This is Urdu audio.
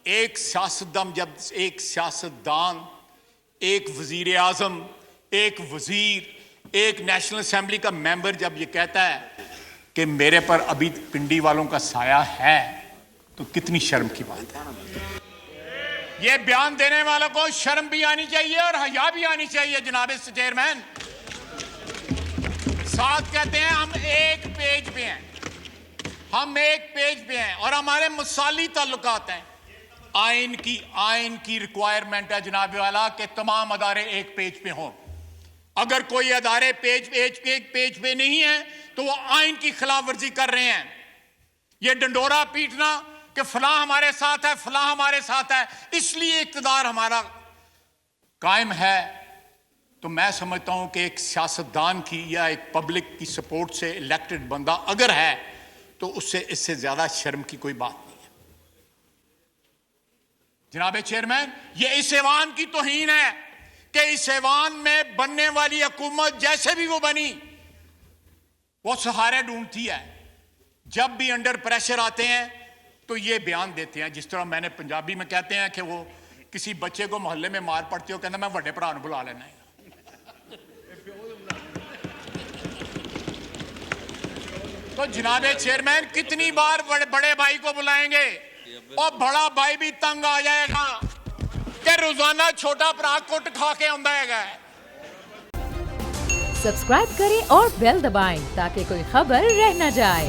ایک سیاستدان ایک وزیر اعظم ایک وزیر ایک نیشنل اسمبلی کا ممبر جب یہ کہتا ہے کہ میرے پر ابھی پنڈی والوں کا سایہ ہے تو کتنی شرم کی بات ہے. یہ بیان دینے والوں کو شرم بھی آنی چاہیے اور حیا بھی آنی چاہیے. جناب چیئرمین ساتھ کہتے ہیں ہم ایک پیج پہ ہیں اور ہمارے مثالی تعلقات ہیں. آئین کی ریکوائرمنٹ ہے جناب والا کہ تمام ادارے ایک پیج پہ ہوں. اگر کوئی ادارے پیج پہ نہیں ہیں تو وہ آئین کی خلاف ورزی کر رہے ہیں. یہ ڈنڈورا پیٹنا کہ فلاں ہمارے ساتھ ہے فلاں ہمارے ساتھ ہے اس لیے اقتدار ہمارا قائم ہے. تو میں سمجھتا ہوں کہ ایک سیاستدان کی یا ایک پبلک کی سپورٹ سے الیکٹڈ بندہ اگر ہے تو اس سے زیادہ شرم کی کوئی بات نہیں ہے. جناب چیئرمین یہ اس ایوان کی توہین ہے کہ اس ایوان میں بننے والی حکومت جیسے بھی وہ بنی وہ سہارے ڈھونڈتی ہے. جب بھی انڈر پریشر آتے ہیں تو یہ بیان دیتے ہیں جس طرح میں نے پنجابی میں کہتے ہیں کہ وہ کسی بچے کو محلے میں مار پڑتے ہو کہنا میں بڑے بھرا نوں بلا لینا ہے. تو جناب چیئرمین کتنی بار بڑے بھائی کو بلائیں گے اور بڑا بھائی بھی تنگ آ جائے گا کہ روزانہ چھوٹا بھرا کٹ کھا کے آندا ہے. سبسکرائب کریں اور بیل دبائیں تاکہ کوئی خبر رہ نہ جائے.